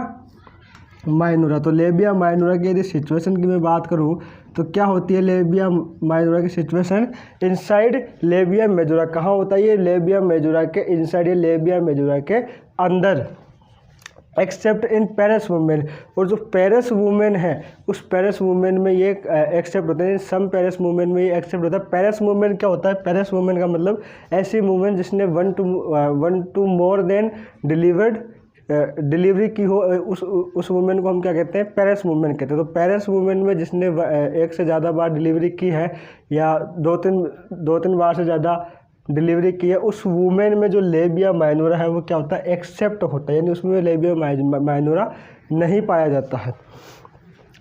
minora. तो लेबिया माइनोरा की यदि सिचुएशन की मैं बात करूं तो क्या होती है लेबिया माइनोरा की सिचुएशन इनसाइड लेबिया मेजोरा, कहाँ होता है ये लेबिया मेजोरा के इनसाइड, ये लेबिया मेजोरा के अंदर, एक्सेप्ट इन पेरिस वुमेन। और जो पेरिस वुमेन है उस पेरिस वुमेन में ये एक्सेप्ट होता है, सम पेरिस वुमेन में ये एक्सेप्ट होता है। पेरिस वुमेन क्या होता है पेरिस वुमेन का मतलब ऐसी वुमेन जिसने one two more than delivery की हो, उस वुमेन को हम क्या कहते हैं पेरिस वुमेन कहते हैं। तो पेरिस वुमेन में जिसने एक से ज़्यादा बार डिलीवरी की है या दो तीन बार से ज़्यादा डिलीवरी की है, उस वुमेन में जो लेबिया माइनोरा है वो क्या होता है एक्सेप्ट होता है, यानी उसमें लेबिया माइनोरा नहीं पाया जाता है।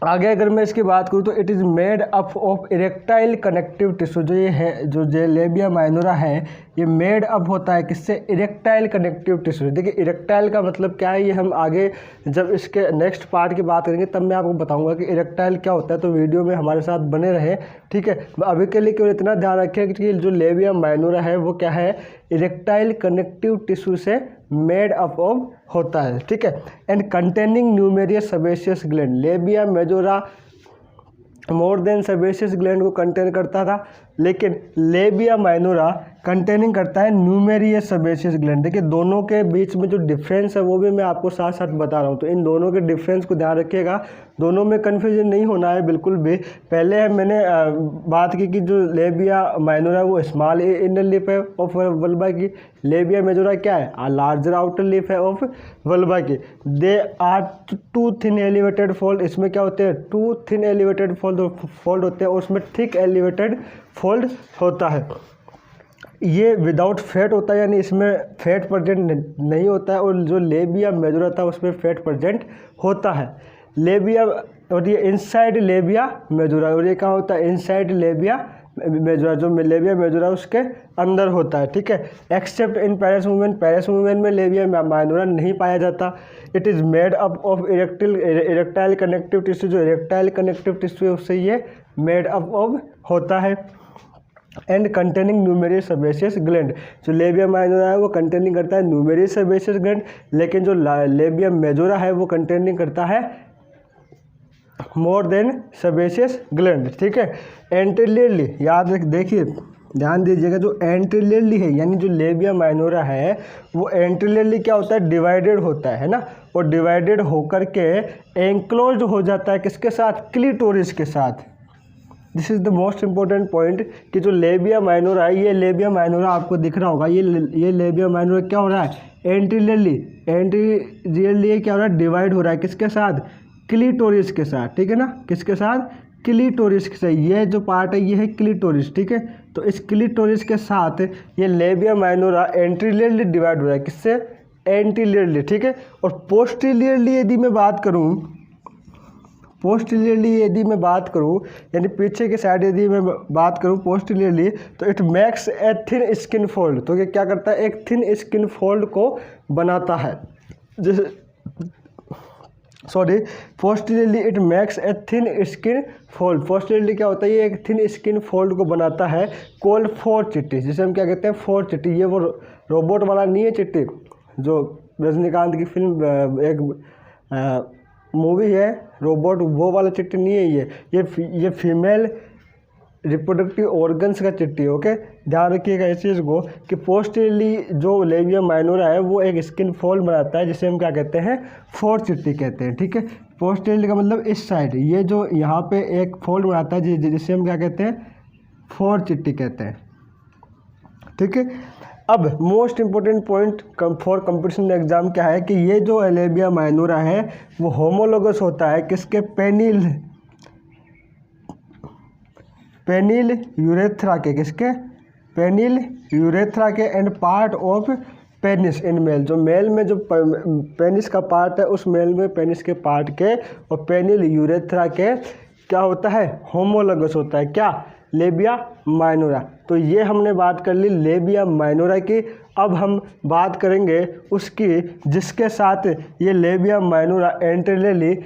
आगे अगर मैं इसकी बात करूँ तो it is made up of erectile connective tissue, जो ये है जो लेबिया माइनोरा है ये मेड अप होता है किससे इरेक्टाइल कनेक्टिव टिश्यू। देखिए इरेक्टाइल का मतलब क्या है ये हम आगे जब इसके नेक्स्ट पार्ट की बात करेंगे तब मैं आपको बताऊंगा कि इरेक्टाइल क्या होता है, तो वीडियो में हमारे साथ बने रहे, ठीक है। अभी के लिए केवल इतना ध्यान रखें कि जो लेबिया माइनोरा है वो क्या है इरेक्टाइल कनेक्टिव टिश्यू से मेड अप ऑफ होता है, ठीक है। And containing numerous sebaceous gland, labia majora more than sebaceous gland को कंटेन करता था, लेकिन लेबिया माइनोरा कंटेनिंग करता है न्यूमेरियस सेबेशियस ग्लैंड। देखिए दोनों के बीच में जो डिफरेंस है वो भी मैं आपको साथ साथ बता रहा हूँ, तो इन दोनों के डिफरेंस को ध्यान रखिएगा, दोनों में कन्फ्यूजन नहीं होना है बिल्कुल भी। पहले मैंने बात की कि जो लेबिया माइनोरा वो स्मॉल इनर लिप है ऑफ वल्वा की, लेबिया मेजोरा क्या है लार्जर आउटर लिप है ऑफ वल्वा की। They are two thin elevated fold, इसमें क्या होते हैं टू थिन एलिवेटेड फोल्ड होते हैं, और उसमें थिक एलिवेटेड फोल्ड होता है। ये विदाउट फैट होता है, यानी इसमें फैट प्रेजेंट नहीं होता है, और जो लेबिया मेजोरा था उसमें फैट प्रेजेंट होता है। लेबिया और ये इनसाइड लेबिया मेजोरा, और ये कहाँ होता है इनसाइड लेबिया मेजोरा, जो लेबिया मेजोरा उसके अंदर होता है, ठीक है। एक्सेप्ट इन पेरिस वुमेन में लेबिया माइनोरा नहीं पाया जाता। It is made up of erectile connective tissue, जो इरेक्टाइल कनेक्टिव टिश्यू है उससे ये मेड अप ऑफ होता है। And containing numerous sebaceous gland, जो लेबिया माइनोरा है वो कंटेनिंग करता है न्यूमेरियस सेबेशियस ग्लैंड, लेकिन जो लेबिया मेजोरा है वो कंटेनिंग करता है मोर देन सेबेशियस ग्लैंड, ठीक है। एंटीरियरली याद देखिए ध्यान दीजिएगा, जो एंटीरियरली है यानी जो लेबिया माइनोरा है वो एंटीरियरली क्या होता है डिवाइडेड होता है ना, और डिवाइडेड होकर के एंक्लोज्ड हो जाता है किसके साथ क्लिटोरिस के साथ। This is the most important point कि जो लेबिया माइनोरा है, ये लेबिया माइनोरा आपको दिख रहा होगा, ये लेबिया माइनोरा क्या हो रहा है एंटीरियरली क्या हो रहा है डिवाइड हो रहा है किसके साथ क्लिटोरिस के साथ, ठीक है ना, किसके साथ क्लिटोरिस के साथ। ये जो पार्ट है ये है क्लिटोरिस, ठीक है। तो इस क्लिटोरिस के साथ ये लेबिया माइनोरा एंटीरियरली डिवाइड हो रहा है किससे एंटीरियरली, ठीक है। और पोस्टीरियरली यदि मैं बात करूँ यानी पीछे के साइड यदि मैं बात करूँ पोस्टीरियरली, तो it makes a thin skin fold, तो ये क्या करता है एक थिन स्किन फोल्ड को बनाता है, posteriorly it makes a thin skin fold. Posteriorly क्या होता है, ये एक थिन स्किन फोल्ड को बनाता है, कॉल्ड फोर चिट्टी, जिसे हम क्या कहते हैं, फोर चिट्टी। ये वो रोबोट वाला नहीं है चिट्टी, जो रजनीकांत की फिल्म एक मूवी है रोबोट, वो वाला चिट्टी नहीं है ये फीमेल रिप्रोडक्टिव ऑर्गन्स का चिट्टी। ओके, ध्यान रखिएगा इस चीज़ को कि पोस्टीरियरली जो लेबिया माइनोरा है वो एक स्किन फोल्ड बनाता है, जिसे हम क्या कहते हैं, फोर चिट्टी कहते हैं। ठीक है, पोस्टीरियरली का मतलब इस साइड, ये जो यहाँ पे एक फोल्ड बनाता है जिसे हम क्या कहते हैं, फोर चिट्टी कहते हैं। ठीक है, अब most important point for competition exam क्या है कि ये जो लेबिया माइनोरा है वो होमोलोगस होता है किसके, पेनिल यूरेथ्रा के, किसके, पेनिल यूरेथ्रा के, end part of penis in male. जो मेल में जो पेनिस का पार्ट है उस मेल में पेनिस के पार्ट के और पेनिल यूरेथ्रा के क्या होता है, होमोलोगस होता है। क्या, लेबिया माइनोरा। तो ये हमने बात कर ली लेबिया माइनोरा की। अब हम बात करेंगे उसकी जिसके साथ ये लेबिया माइनोरा एंटीरियरली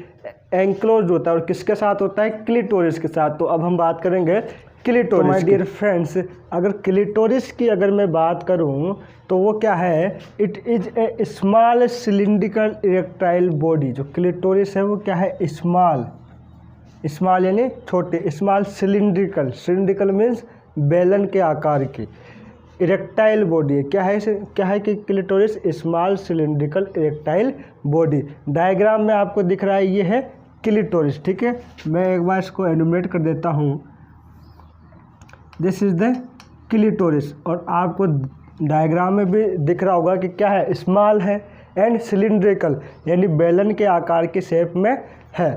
एंक्लोज होता है, और किसके साथ होता है, क्लिटोरिस के साथ। तो अब हम बात करेंगे क्लिटोरिस। माय डियर फ्रेंड्स, अगर क्लिटोरिस की अगर मैं बात करूं तो वो क्या है, it is a small cylindrical erectile body. जो क्लिटोरिस है वो क्या है, स्मॉल यानी छोटे, स्मॉल सिलिंड्रिकल मीन्स बेलन के आकार की इरेक्टाइल बॉडी है। क्या है कि clitoris small cylindrical erectile body. Diagram में आपको दिख रहा है ये है क्लिटोरिस। ठीक है, मैं एक बार इसको एनुमरेट कर देता हूँ। दिस इज द क्लिटोरिस, और आपको डायग्राम में भी दिख रहा होगा कि क्या है, स्मॉल है एंड सिलिंड्रिकल यानी बेलन के आकार की शेप में है।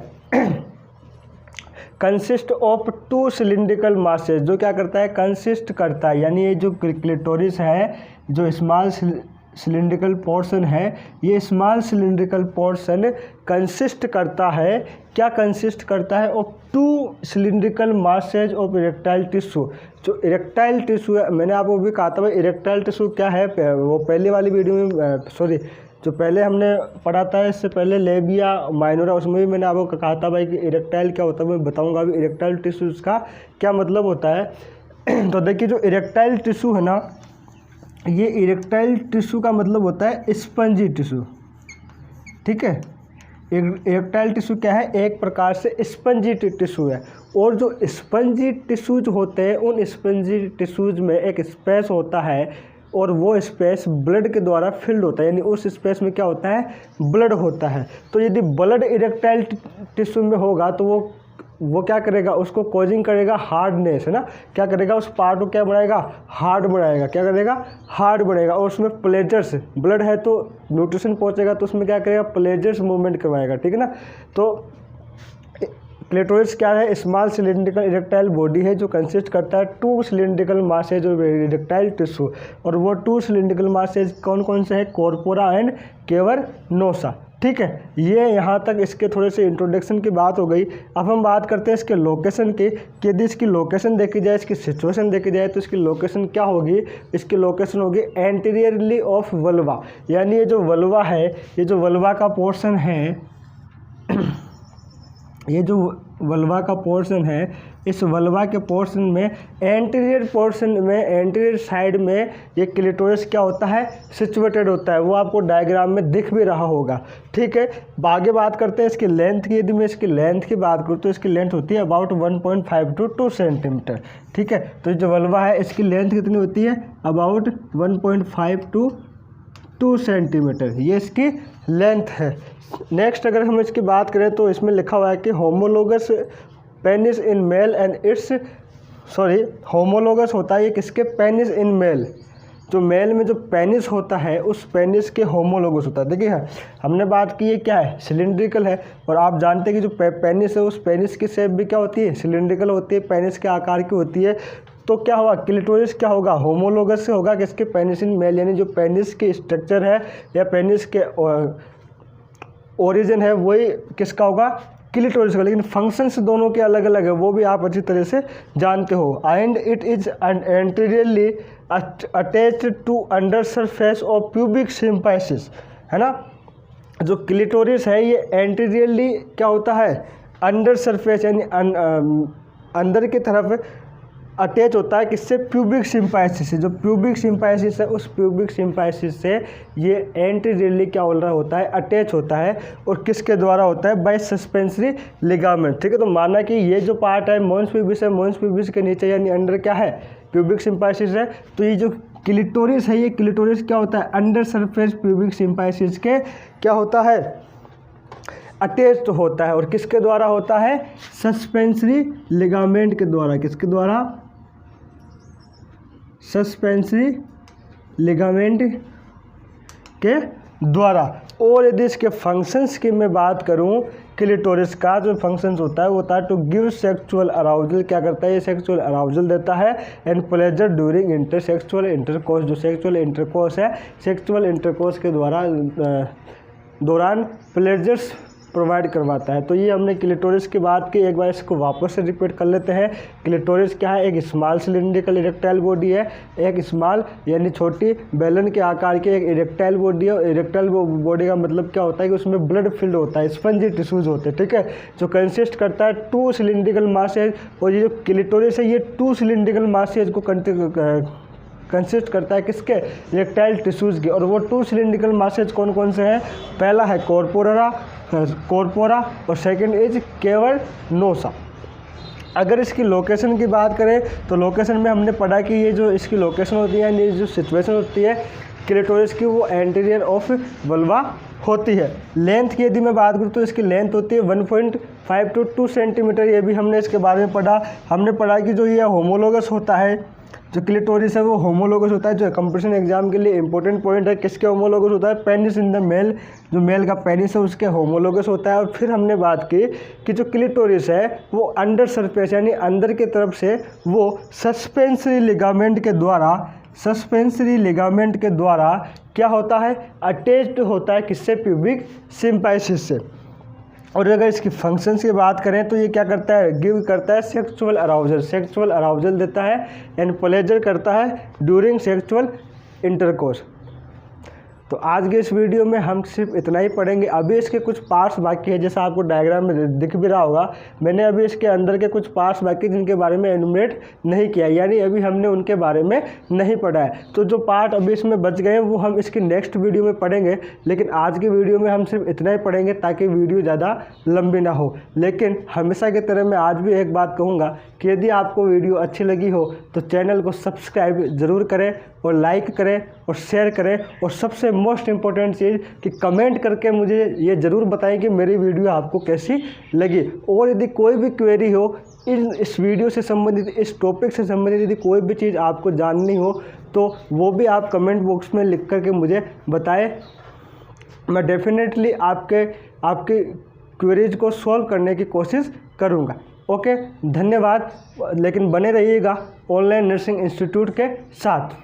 Consist of two cylindrical masses, जो क्या करता है, कंसिस्ट करता है, यानी ये जो क्लिटोरिस है, जो स्मॉल सिलिंड्रिकल पोर्शन है, ये स्मॉल सिलिंड्रिकल पोर्शन कंसिस्ट करता है, क्या कंसिस्ट करता है, of two cylindrical masses of erectile tissue. जो इरेक्टाइल टिश्यू है, मैंने आपको भी कहा था भाई इरेक्टाइल टिश्यू क्या है, वो पहले वाली वीडियो में जो पहले हमने पढ़ा था इससे पहले लेबिया माइनोरा, उसमें भी मैंने आपको कहा था भाई कि इरेक्टाइल क्या होता है, मैं बताऊंगा अभी इरेक्टाइल टिश्यूज का क्या मतलब होता है। तो देखिए जो इरेक्टाइल टिश्यू है ना, ये इरेक्टाइल टिश्यू का मतलब होता है स्पंजी टिश्यू। ठीक है, इरेक्टाइल टिश्यू क्या है, एक प्रकार से स्पंजी टिश्यू है। और जो स्पंजी टिश्यूज होते हैं उन स्पंजी टिश्यूज में एक स्पेस होता है, और वो स्पेस ब्लड के द्वारा फिल्ड होता है, यानी उस स्पेस में क्या होता है, ब्लड होता है। तो यदि ब्लड इरेक्टाइल टिश्यू में होगा तो वो क्या करेगा, उसको कॉजिंग करेगा हार्डनेस, है ना, क्या करेगा, उस पार्ट को क्या बनाएगा, हार्ड बनाएगा, क्या करेगा, हार्ड बनाएगा। और उसमें प्लेजर्स, ब्लड है तो न्यूट्रिशन पहुंचेगा तो उसमें क्या करेगा, प्लेजर्स मूवमेंट करवाएगा। ठीक है ना, तो क्लिटोरिस क्या है, स्मॉल सिलिंड्रिकल इरेक्टाइल बॉडी है जो कंसिस्ट करता है टू सिलिंड्रिकल मासेज और इरेक्टाइल टिश्यू। और वो टू सिलिंड्रिकल मासेज कौन कौन से हैं, कॉर्पोरा एंड कैवर्नोसा। ठीक है, ये यहाँ तक इसके थोड़े से इंट्रोडक्शन की बात हो गई। अब हम बात करते हैं इसके लोकेशन की, कि यदि इसकी लोकेशन देखी जाए, इसकी सिचुएशन देखी जाए तो इसकी लोकेशन क्या होगी, इसकी लोकेशन होगी एंटीरियरली ऑफ वल्वा। यानी ये जो वल्वा है, ये जो वल्वा का पोर्शन है, ये जो वल्वा का पोर्शन है, इस वल्वा के पोर्शन में एंटीरियर पोर्शन में, एंटीरियर साइड में ये क्लिटोरिस क्या होता है, सिचुएटेड होता है। वो आपको डायग्राम में दिख भी रहा होगा। ठीक है, आगे बात करते हैं इसकी लेंथ की। यदि मैं इसकी लेंथ की बात करूँ तो इसकी लेंथ होती है अबाउट 1.5 to 2 सेंटीमीटर। ठीक है, तो जो वल्वा है इसकी लेंथ कितनी होती है, अबाउट 1.5 to 2 सेंटीमीटर, ये इसकी लेंथ है। नेक्स्ट अगर हम इसकी बात करें तो इसमें लिखा हुआ है कि homologous penis in male and it's homologous होता है ये किसके, पेनिस इन मेल। जो मेल में जो पेनिस होता है उस पेनिस के होमोलोगस होता है। देखिए हमने बात की है क्या है, सिलिंड्रिकल है, और आप जानते हैं कि जो पेनिस है उस पेनिस की शेप भी क्या होती है, सिलिंड्रिकल होती है, पेनिस के आकार की होती है। तो क्या होगा, क्लिटोरिस क्या होगा, होमोलोगस से होगा किसके, पेनिस इन मेल, यानी जो पेनिस की स्ट्रक्चर है या पेनिस के ओरिजिन है वही किसका होगा, क्लिटोरिस का। लेकिन फंक्शंस दोनों के अलग अलग है, वो भी आप अच्छी तरह से जानते हो। And it is anteriorly attached to under surface of pubic symphysis, है ना। जो क्लिटोरिस है ये एंटीरियरली क्या होता है, अंडर सरफेस यानी अंदर की तरफ अटैच होता है किससे, प्यूबिक सिम्पाइसिस से। जो प्यूबिक सिम्पाइसिस है उस प्यूबिक सिम्पाइसिस से ये एंटीरियरली क्या बोल रहा होता है, अटैच होता है। और किसके द्वारा होता है, बाय सस्पेंसरी लिगामेंट। ठीक है, तो माना कि ये जो पार्ट है मोन्स प्यूबिस है, मोन्स प्यूबिस के नीचे यानी अंडर क्या है, प्यूबिक सिम्पाइसिस है। तो ये जो क्लिटोरिस है, ये क्लिटोरिस क्या होता है, अंडर सरफेस प्यूबिक सिम्पाइसिस के क्या होता है, अटैच्ड होता है। और किसके द्वारा होता है, सस्पेंसरी लिगामेंट के द्वारा। किसके द्वारा, सस्पेंसरी लिगामेंट के द्वारा। और यदि इसके फंक्शंस की मैं बात करूं, क्लिटोरिस का जो फंक्शंस होता है वो होता है टू गिव सेक्सुअल अराउजल। क्या करता है, ये सेक्सुअल अराउजल देता है। And pleasure during intersexual intercourse. जो सेक्सुअल इंटरकोर्स है, सेक्सुअल इंटरकोर्स के दौरान प्लेजर्स प्रोवाइड करवाता है। तो ये हमने क्लिटोरिस की बात की, एक बार इसको वापस से रिपीट कर लेते हैं। क्लिटोरिस क्या है, एक स्मॉल सिलिंड्रिकल इरेक्टाइल बॉडी है। एक स्मॉल यानी छोटी बेलन के आकार की एक इरेक्टाइल बॉडी है। इरेक्टाइल बॉडी का मतलब क्या होता है कि उसमें ब्लड फिल्ड होता है, स्पंजी टिश्यूज होते हैं। ठीक है, जो कंसिस्ट करता है 2 सिलिंड्रिकल मासेज। और ये जो क्लिटोरिस है ये 2 सिलिंड्रिकल मासेज को कंसिस्ट करता है किसके, इरेक्टाइल टिश्यूज के। और वो 2 सिलिंड्रिकल मासेज कौन कौन से हैं, पहला है कॉर्पोरा और सेकंड इज कैवर्नोसा। अगर इसकी लोकेशन की बात करें तो लोकेशन में हमने पढ़ा कि ये जो इसकी लोकेशन होती है, ये जो सिचुएशन होती है क्लिटोरिस की, वो एंटीरियर ऑफ वल्वा होती है। लेंथ की यदि मैं बात करूँ तो इसकी लेंथ होती है 1.5 to 2 सेंटीमीटर। ये भी हमने इसके बारे में पढ़ा। हमने पढ़ा कि जो ये होमोलोगस होता है, जो क्लिटोरिस है वो होमोलोगस होता है। जो कंपटीशन एग्जाम के लिए इंपॉर्टेंट पॉइंट है, किसके होमोलोगस होता है, पेनिस इन द मेल। जो मेल का पेनिस है उसके होमोलोगस होता है। और फिर हमने बात की कि जो क्लिटोरिस है वो अंडर सरफेस यानी अंदर की तरफ से वो सस्पेंसरी लिगामेंट के द्वारा क्या होता है, अटैच्ड होता है किससे, प्यूबिक सिम्पाइसिस से। और अगर इसकी फंक्शंस की बात करें तो ये क्या करता है, गिव करता है सेक्सुअल अराउजल देता है। एंड प्लेजर करता है ड्यूरिंग सेक्सुअल इंटरकोर्स। तो आज के इस वीडियो में हम सिर्फ इतना ही पढ़ेंगे। अभी इसके कुछ पार्ट्स बाकी है, जैसा आपको डायग्राम में दिख भी रहा होगा। मैंने अभी इसके अंदर के कुछ पार्ट्स बाकी जिनके बारे में एनुमरेट नहीं किया, यानी अभी हमने उनके बारे में नहीं पढ़ा है। तो जो पार्ट अभी इसमें बच गए हैं वो हम इसकी नेक्स्ट वीडियो में पढ़ेंगे। लेकिन आज की वीडियो में हम सिर्फ इतना ही पढ़ेंगे ताकि वीडियो ज़्यादा लंबी ना हो। लेकिन हमेशा की तरह मैं आज भी एक बात कहूँगा कि यदि आपको वीडियो अच्छी लगी हो तो चैनल को सब्सक्राइब ज़रूर करें और लाइक करें और शेयर करें। और सबसे मोस्ट इम्पॉर्टेंट चीज़ कि कमेंट करके मुझे ये ज़रूर बताएं कि मेरी वीडियो आपको कैसी लगी। और यदि कोई भी क्वेरी हो इस वीडियो से संबंधित, इस टॉपिक से संबंधित, यदि कोई भी चीज़ आपको जाननी हो तो वो भी आप कमेंट बॉक्स में लिख करके मुझे बताएं। मैं डेफिनेटली आपके क्वेरीज को सॉल्व करने की कोशिश करूँगा। ओके, धन्यवाद। लेकिन बने रहिएगा ऑनलाइन नर्सिंग इंस्टीट्यूट के साथ।